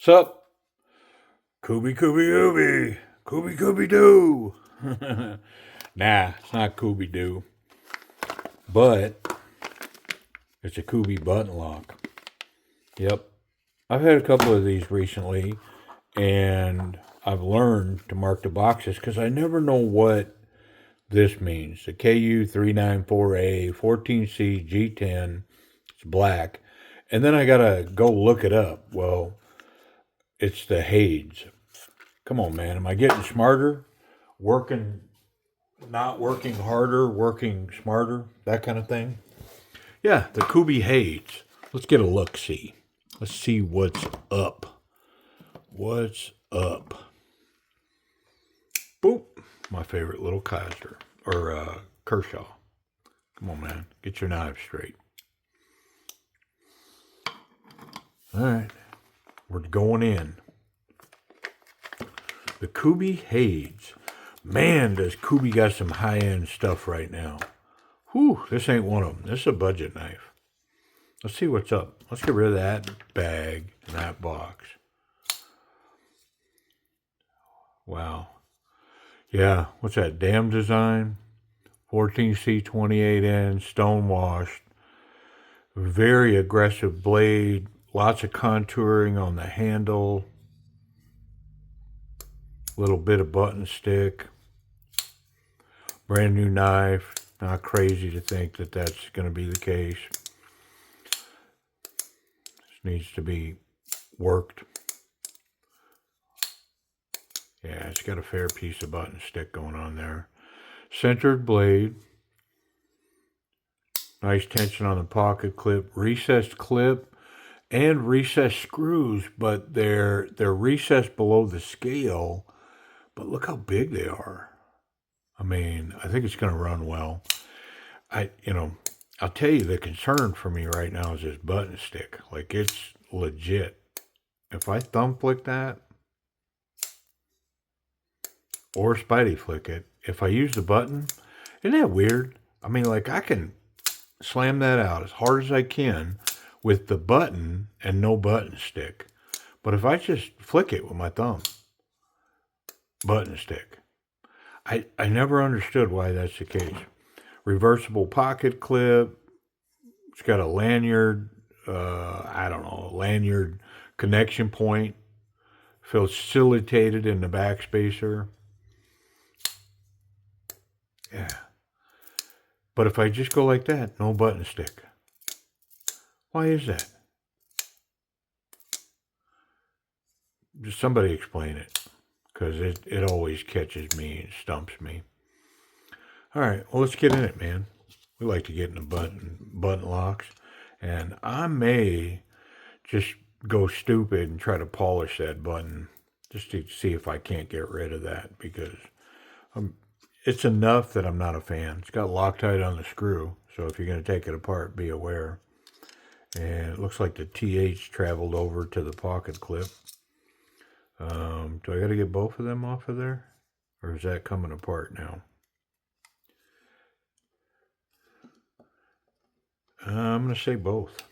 Sup? Kubey. Kubey doo. Nah, it's not Kubey doo. But it's a Kubey button lock. Yep. I've had a couple of these recently, and I've learned to mark the boxes because I never know what this means. The KU394A 14C G10, it's black. And then I gotta go look it up. Well, it's the Hades. Come on, man. Am I getting smarter? Working, not working harder, working smarter, that kind of thing. Yeah, the Kubey Hades. Let's get a look see. Let's see what's up. What's up? Boop. My favorite little Kaiser. Or Kershaw. Come on, man. Get your knives straight. All right. We're going in. The Kubey Hades. Man, does Kubey got some high-end stuff right now. Whew, this ain't one of them. This is a budget knife. Let's see what's up. Let's get rid of that bag and that box. Wow. Yeah, what's that? Dam design. 14C 28N, stone washed. Very aggressive blade. Lots of contouring on the handle. Little bit of button stick. Brand new knife. Not crazy to think that that's going to be the case. This needs to be worked. Yeah, it's got a fair piece of button stick going on there. Centered blade. Nice tension on the pocket clip. Recessed clip and recessed screws, but they're recessed below the scale. But look how big they are. I mean, I think it's going to run well. I'll tell you, the concern for me right now is this button stick. Like, it's legit. If I thumb flick that, or Spidey flick it, if I use the button, isn't that weird? I mean, like, I can slam that out as hard as I can with the button and no button stick. But if I just flick it with my thumb, button stick. I never understood why that's the case. Reversible pocket clip. It's got a lanyard, lanyard connection point. Facilitated in the backspacer. Yeah. But if I just go like that, no button stick. Why is that? Just somebody explain it. Because it always catches me and stumps me. All right, well, let's get in it, man. We like to get in the button locks. And I may just go stupid and try to polish that button just to see if I can't get rid of that, because it's enough that I'm not a fan. It's got Loctite on the screw, so if you're going to take it apart, be aware. And it looks like the TH traveled over to the pocket clip. Do I got to get both of them off of there? Or is that coming apart now? I'm going to say both.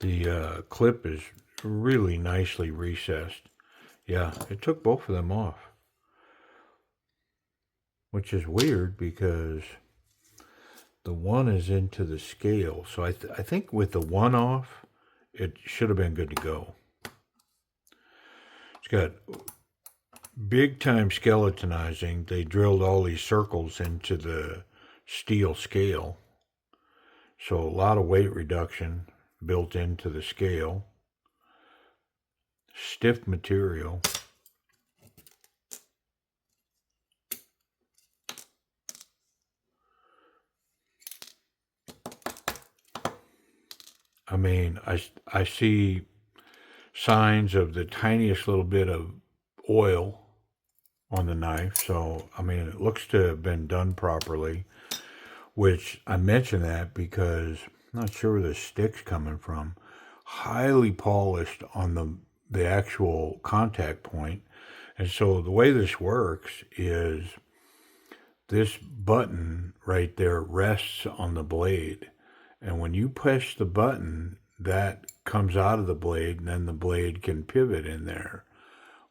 The clip is really nicely recessed. Yeah, it took both of them off. Which is weird because the one is into the scale. So I think with the one off, it should have been good to go. It's got big time skeletonizing. They drilled all these circles into the steel scale. So a lot of weight reduction built into the scale. Stiff material. I mean, I see signs of the tiniest little bit of oil on the knife. So, I mean, it looks to have been done properly, which I mention that because I'm not sure where the stick's coming from. Highly polished on the actual contact point. And so the way this works is this button right there rests on the blade. And when you push the button, that comes out of the blade, and then the blade can pivot in there.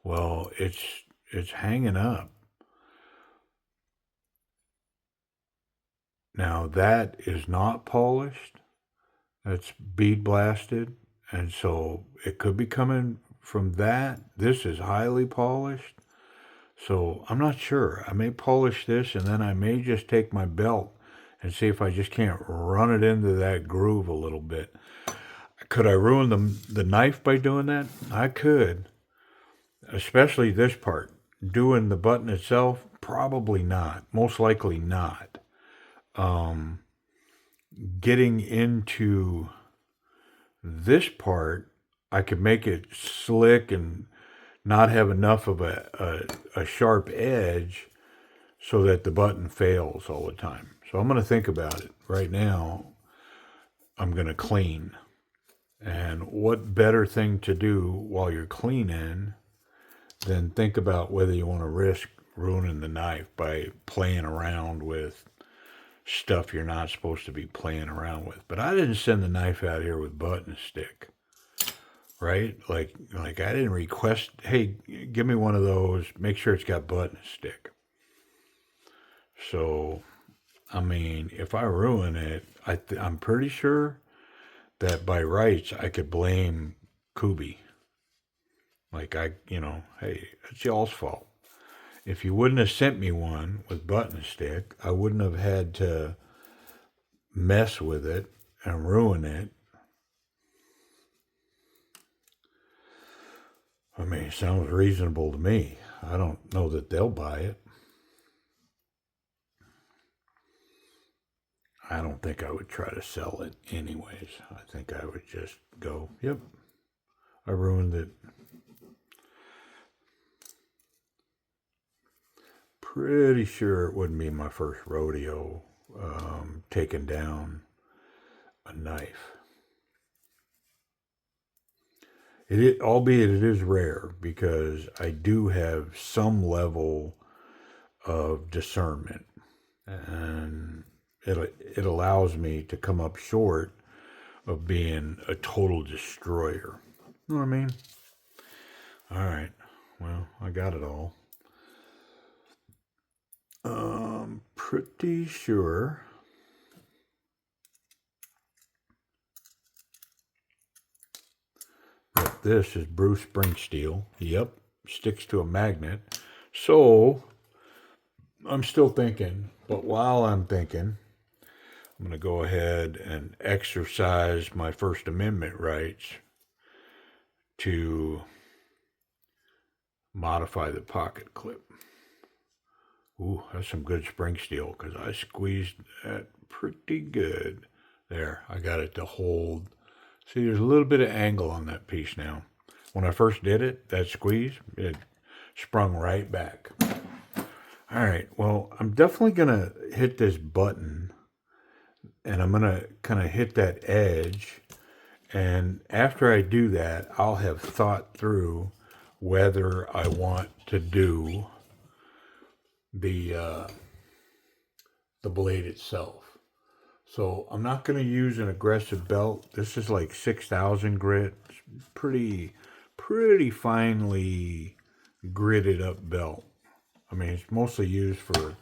Well, it's hanging up. Now that is not polished. That's bead blasted. And so it could be coming from that. This is highly polished. So I'm not sure. I may polish this, and then I may just take my belt and see if I just can't run it into that groove a little bit. Could I ruin the knife by doing that? I could. Especially this part. Doing the button itself, probably not. Most likely not. Getting into this part, I could make it slick and not have enough of a sharp edge so that the button fails all the time. So I'm going to think about it. Right now, I'm going to clean. And what better thing to do while you're cleaning than think about whether you want to risk ruining the knife by playing around with stuff you're not supposed to be playing around with. But I didn't send the knife out here with button stick. Right? Like I didn't request, hey, give me one of those. Make sure it's got button stick. So, I mean, if I ruin it, I'm pretty sure that by rights I could blame Kubey. Like hey, it's y'all's fault. If you wouldn't have sent me one with button stick, I wouldn't have had to mess with it and ruin it. I mean, it sounds reasonable to me. I don't know that they'll buy it. I don't think I would try to sell it anyways. I think I would just go, yep, I ruined it. Pretty sure it wouldn't be my first rodeo taking down a knife. Albeit it is rare, because I do have some level of discernment, and it allows me to come up short of being a total destroyer. You know what I mean? All right. Well, I got it all. Pretty sure that this is Bruce Spring steel. Yep, sticks to a magnet. So I'm still thinking, but while I'm thinking, I'm going to go ahead and exercise my First Amendment rights to modify the pocket clip. Ooh, that's some good spring steel, because I squeezed that pretty good. There, I got it to hold. See, there's a little bit of angle on that piece now. When I first did it, that squeeze, it sprung right back. All right, well, I'm definitely going to hit this button, and I'm going to kind of hit that edge. And after I do that, I'll have thought through whether I want to do the blade itself. So I'm not going to use an aggressive belt. This is like 6,000 grit. It's pretty finely gritted up belt. I mean, it's mostly used for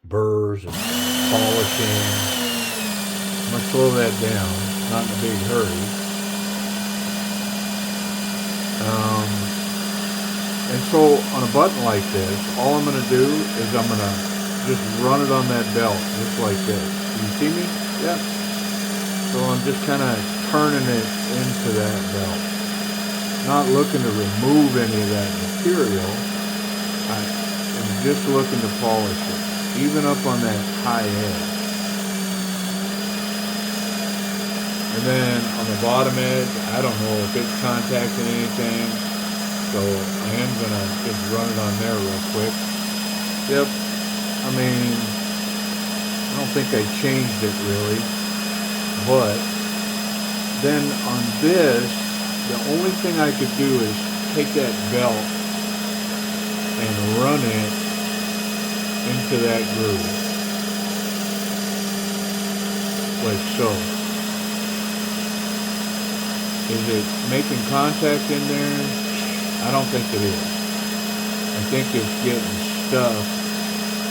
burrs and polishing. I'm going to slow that down, not in a big hurry. And so on a button like this, all I'm going to do is I'm going to just run it on that belt, just like this. You see me? Yeah. So I'm just kind of turning it into that belt. Not looking to remove any of that material. I'm just looking to polish it, even up on that high edge. And then on the bottom edge, I don't know if it's contacting anything. So I am going to just run it on there real quick. Yep. I mean, I don't think I changed it really. But then on this, the only thing I could do is take that belt and run it into that groove, like so. Is it making contact in there? I don't think it is. I think it's getting stuffed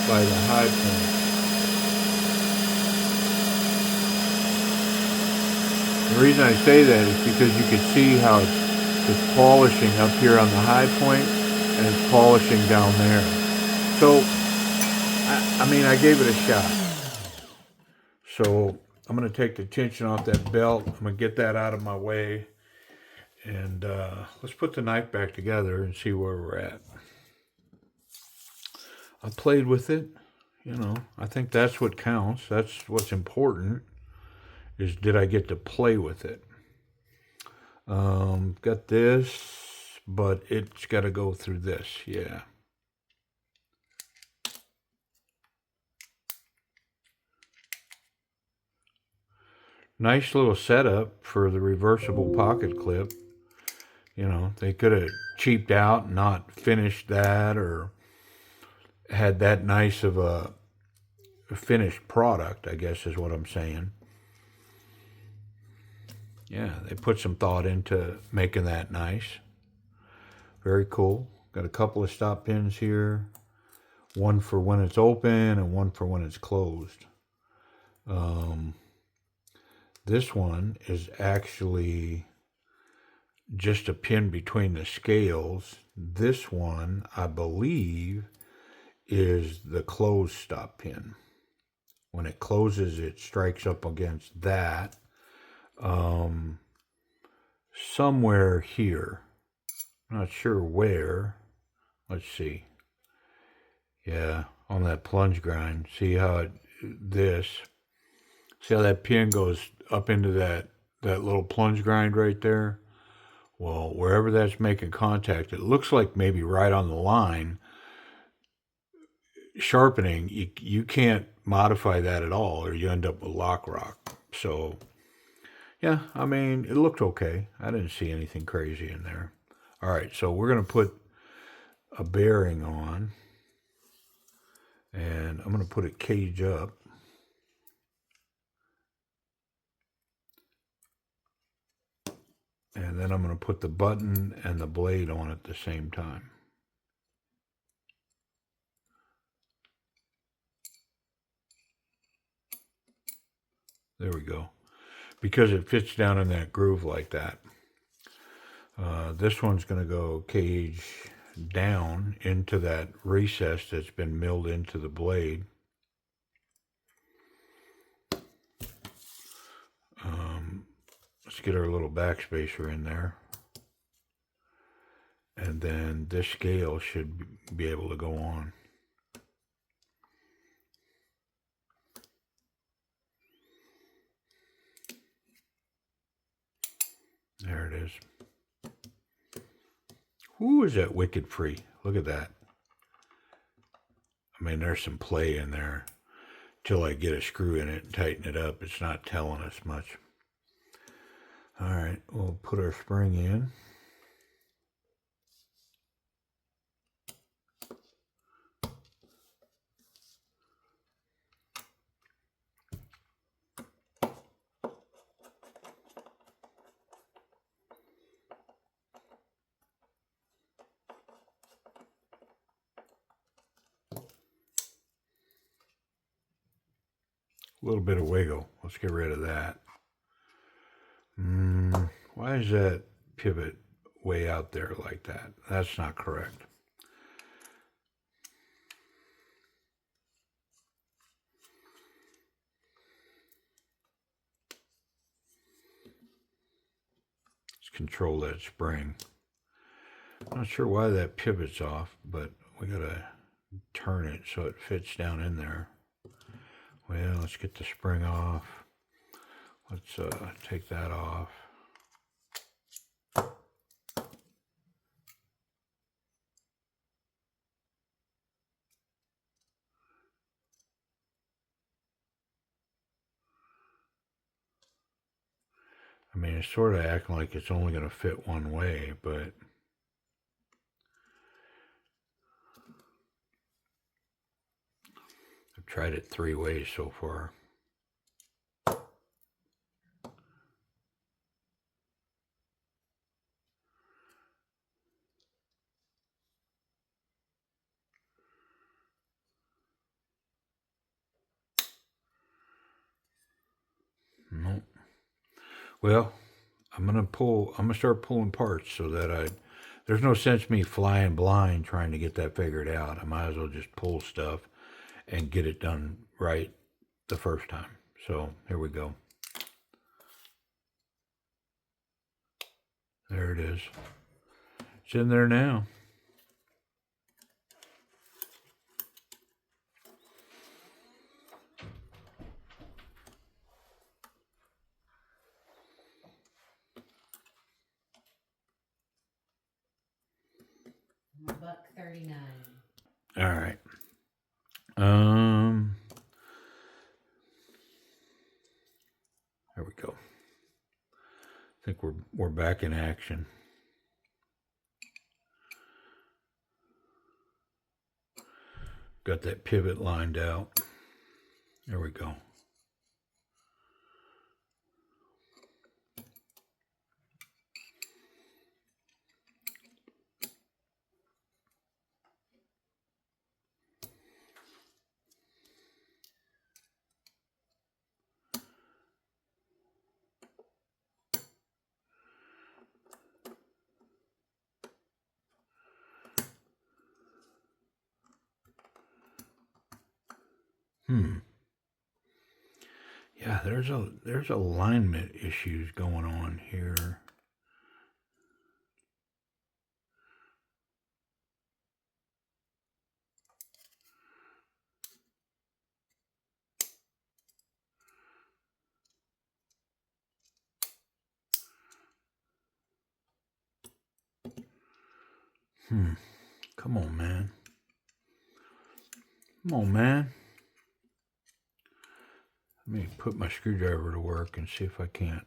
by the high point. The reason I say that is because you can see how it's polishing up here on the high point and it's polishing down there. So, I mean, I gave it a shot. So, I'm going to take the tension off that belt. I'm going to get that out of my way. And let's put the knife back together and see where we're at. I played with it. You know, I think that's what counts. That's what's important, is did I get to play with it? Got this, but it's got to go through this. Yeah. Nice little setup for the reversible pocket clip. You know, they could have cheaped out and not finished that, or had that nice of a finished product, I guess is what I'm saying. Yeah, they put some thought into making that nice. Very cool. Got a couple of stop pins here. One for when it's open and one for when it's closed. This one is actually just a pin between the scales. This one, I believe, is the closed stop pin. When it closes, it strikes up against that. Somewhere here. Not sure where. Let's see. Yeah, on that plunge grind. See how see how that pin goes up into that little plunge grind right there? Well, wherever that's making contact, it looks like maybe right on the line. Sharpening, you can't modify that at all, or you end up with lock rock. So, yeah, I mean, it looked okay. I didn't see anything crazy in there. All right, so we're going to put a bearing on, and I'm going to put a cage up. And then I'm going to put the button and the blade on at the same time. There we go. Because it fits down in that groove like that. This one's going to go cage down into that recess that's been milled into the blade. Let's get our little backspacer in there. And then this scale should be able to go on. There it is. Who is that wicked free? Look at that. I mean, there's some play in there. Till I get a screw in it and tighten it up, it's not telling us much. All right, we'll put our spring in. A little bit of wiggle. Let's get rid of that. Why is that pivot way out there like that? That's not correct. Let's control that spring. I'm not sure why that pivot's off, but we gotta turn it so it fits down in there. Well, let's get the spring off. Let's take that off. I mean, it's sort of acting like it's only going to fit one way, but tried it 3 ways so far. Nope. Well, I'm gonna start pulling parts so that there's no sense me flying blind trying to get that figured out. I might as well just pull stuff and get it done right the first time. So here we go. There it is. It's in there now. $1.39. All right. There we go. I think we're back in action. Got that pivot lined out. There we go. Yeah, there's alignment issues going on here. Come on, man. Come on, man. Let me put my screwdriver to work and see if I can't.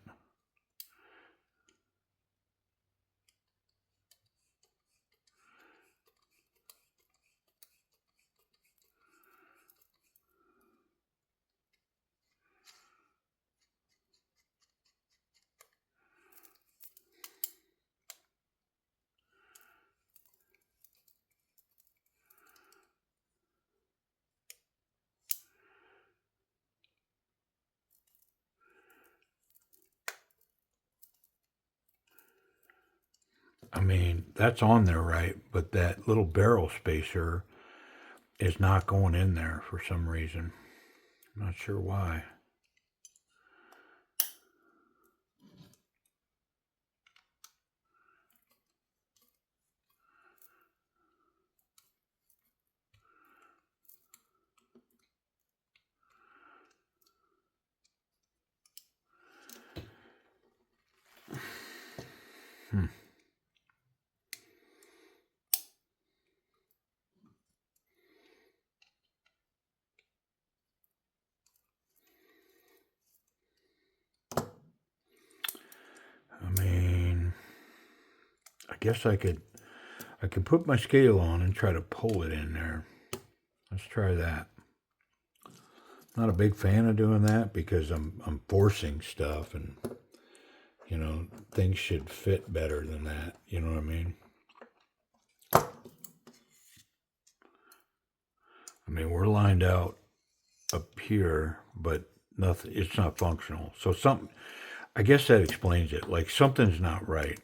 I mean, that's on there, right? But that little barrel spacer is not going in there for some reason. I'm not sure why. I mean, I guess I could put my scale on and try to pull it in there. Let's try that. Not a big fan of doing that because I'm forcing stuff, and things should fit better than that. You know what I mean? I mean, we're lined out up here, but nothing. It's not functional. So I guess that explains it. Like something's not right.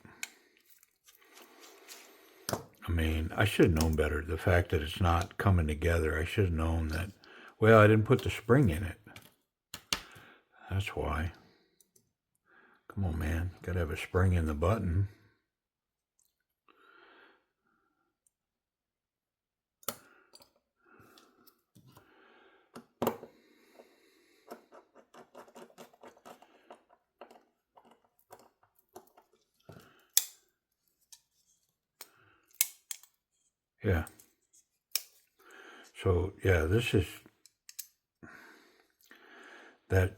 I mean, I should have known better. The fact that it's not coming together, I should have known that. Well, I didn't put the spring in it. That's why. Come on, man. Got to have a spring in the button. Yeah. So, yeah, this is that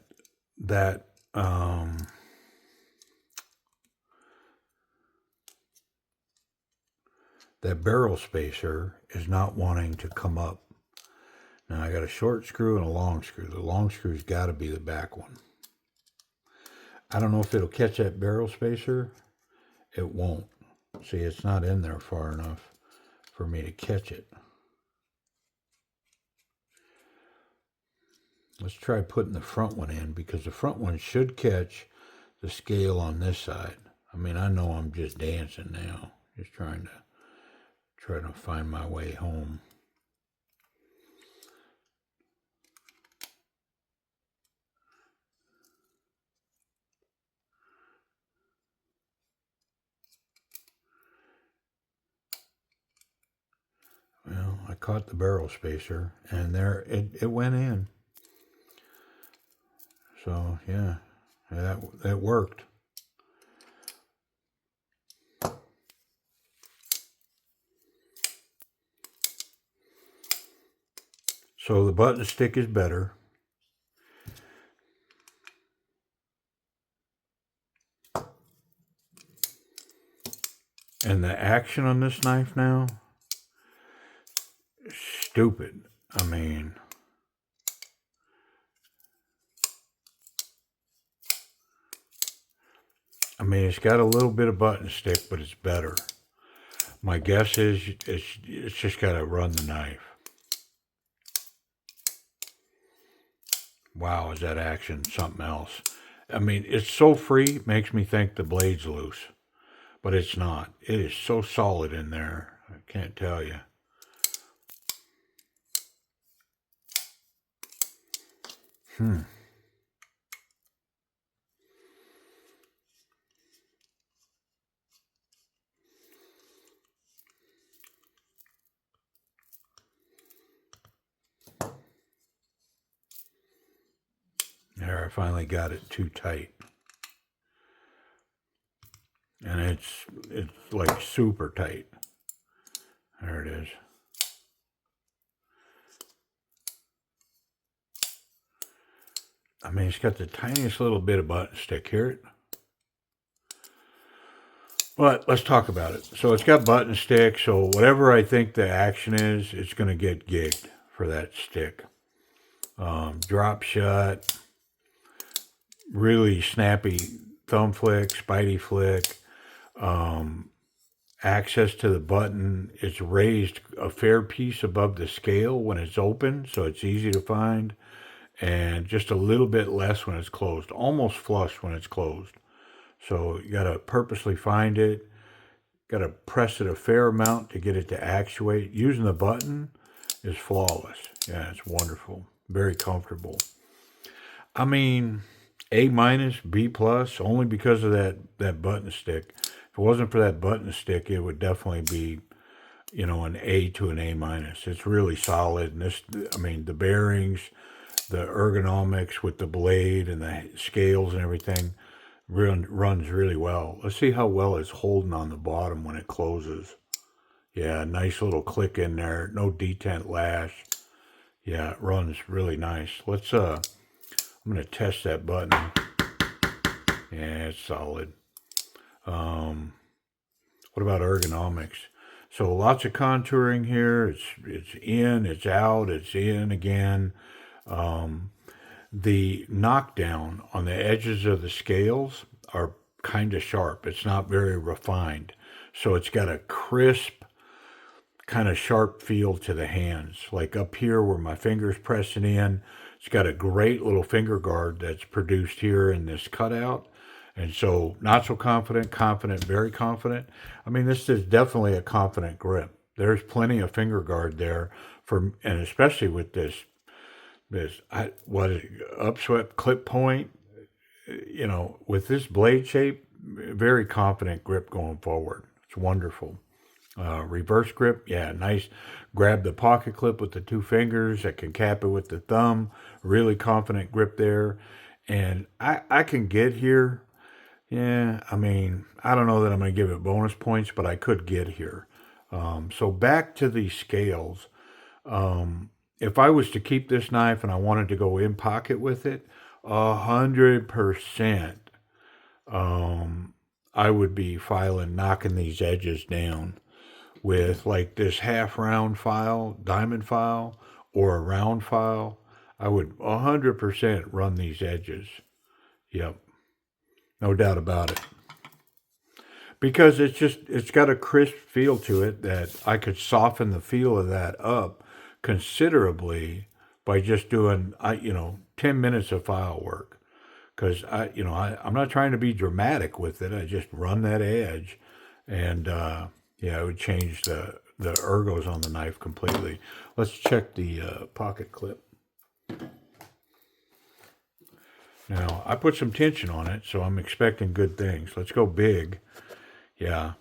that that barrel spacer is not wanting to come up. Now I got a short screw and a long screw. The long screw's got to be the back one. I don't know if it'll catch that barrel spacer. It won't. See, it's not in there far enough for me to catch it. Let's try putting the front one in, because the front one should catch the scale on this side. I mean, I know I'm just dancing now. Just trying to find my way home. Well, I caught the barrel spacer, and there it went in. So yeah, that worked. So the button stick is better. And the action on this knife now, stupid. I mean, it's got a little bit of button stick, but it's better. My guess is it's just got to run the knife. Wow, is that action something else? I mean, it's so free, makes me think the blade's loose. But it's not. It is so solid in there. I can't tell you. There, I finally got it too tight. And it's like super tight. There it is. I mean, it's got the tiniest little bit of button stick. Hear it? But let's talk about it. So it's got button stick. So whatever I think the action is, it's going to get gigged for that stick. Drop shut. Really snappy thumb flick, spidey flick. Access to the button, it's raised a fair piece above the scale when it's open, so it's easy to find, and just a little bit less when it's closed, almost flush when it's closed. So you got to purposely find it, got to press it a fair amount to get it to actuate. Using the button is flawless. Yeah, it's wonderful, very comfortable. I mean, A minus, B plus, only because of that button stick. If it wasn't for that button stick, it would definitely be, an A to an A minus. It's really solid. And the bearings, the ergonomics with the blade and the scales and everything runs really well. Let's see how well it's holding on the bottom when it closes. Yeah, nice little click in there. No detent lash. Yeah, it runs really nice. I'm going to test that button. Yeah, it's solid. What about ergonomics? So lots of contouring here. It's in, it's out, it's in again. The knockdown on the edges of the scales are kind of sharp. It's not very refined. So it's got a crisp, kind of sharp feel to the hands. Like up here where my finger's pressing in, it's got a great little finger guard that's produced here in this cutout. And so, not so confident, very confident. I mean, this is definitely a confident grip. There's plenty of finger guard there and especially with this upswept clip point. With this blade shape, very confident grip going forward. It's wonderful. Reverse grip, yeah, nice. Grab the pocket clip with the two fingers. I can cap it with the thumb. Really confident grip there. And I can get here. Yeah, I don't know that I'm going to give it bonus points, but I could get here. So back to the scales. If I was to keep this knife and I wanted to go in pocket with it, 100%, I would be knocking these edges down with like this half round file, diamond file, or a round file, I would 100% run these edges. Yep, no doubt about it. Because it's got a crisp feel to it that I could soften the feel of that up considerably by just doing, 10 minutes of file work. Because I'm not trying to be dramatic with it. I just run that edge, and yeah, it would change the ergos on the knife completely. Let's check the pocket clip. Now, I put some tension on it, so I'm expecting good things. Let's go big. Yeah.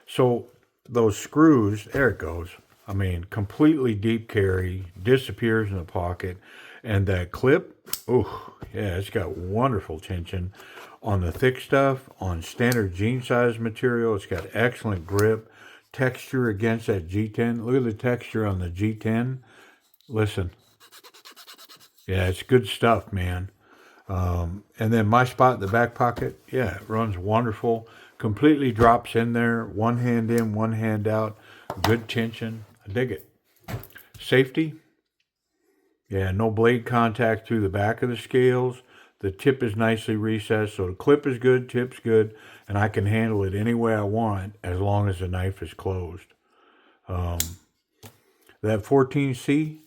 So those screws, there it goes. I mean, completely deep carry, disappears in the pocket. And that clip, oh, yeah, it's got wonderful tension on the thick stuff, on standard jean size material. It's got excellent grip, texture against that G10. Look at the texture on the G10. Listen. Yeah, it's good stuff, man. And then my spot in the back pocket, yeah, it runs wonderful. Completely drops in there. One hand in, one hand out. Good tension. I dig it. Safety, yeah, no blade contact through the back of the scales. The tip is nicely recessed, so the clip is good, tip's good, and I can handle it any way I want as long as the knife is closed. That 14C,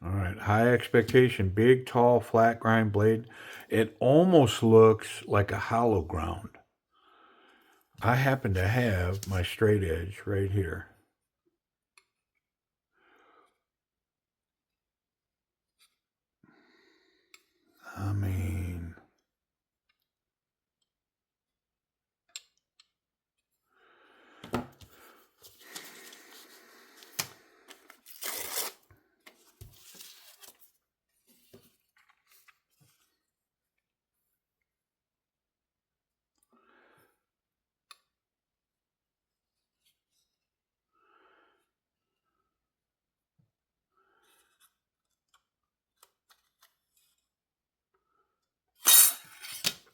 all right, high expectation, big, tall, flat grind blade. It almost looks like a hollow ground. I happen to have my straight edge right here. I mean,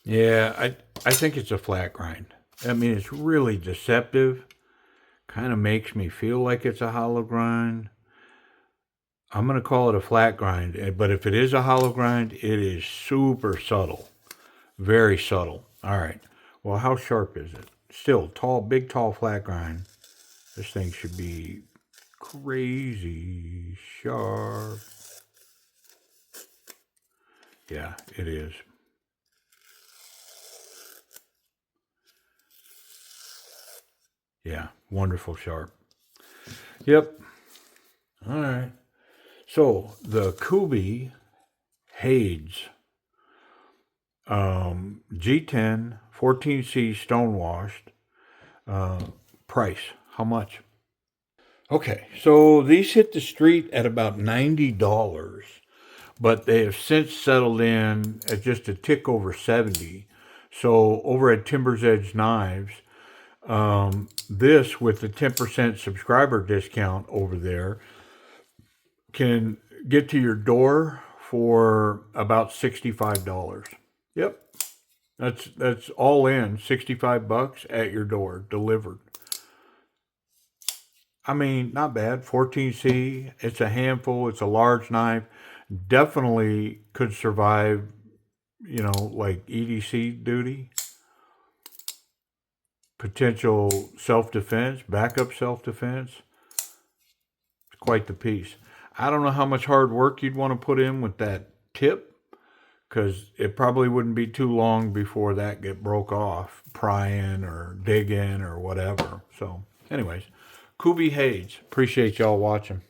yeah, I think it's a flat grind. I mean, it's really deceptive. Kind of makes me feel like it's a hollow grind. I'm going to call it a flat grind, but if it is a hollow grind, it is super subtle. Very subtle. All right. Well, how sharp is it? Still tall, big, tall, flat grind. This thing should be crazy sharp. Yeah, it is. Yeah, wonderful sharp. Yep. All right. So the Kubey Hades G10 14C stonewashed price. How much? Okay, so these hit the street at about $90, but they have since settled in at just a tick over 70. So over at Timber's Edge Knives, this with the 10% subscriber discount over there can get to your door for about $65. Yep. That's all in, $65 at your door delivered. I mean, not bad. 14C, it's a handful, it's a large knife. Definitely could survive, like EDC duty, potential self-defense, backup self-defense. It's quite the piece. I don't know how much hard work you'd want to put in with that tip, because it probably wouldn't be too long before that get broke off, prying or digging or whatever. So anyways, Kubey Hades, appreciate y'all watching.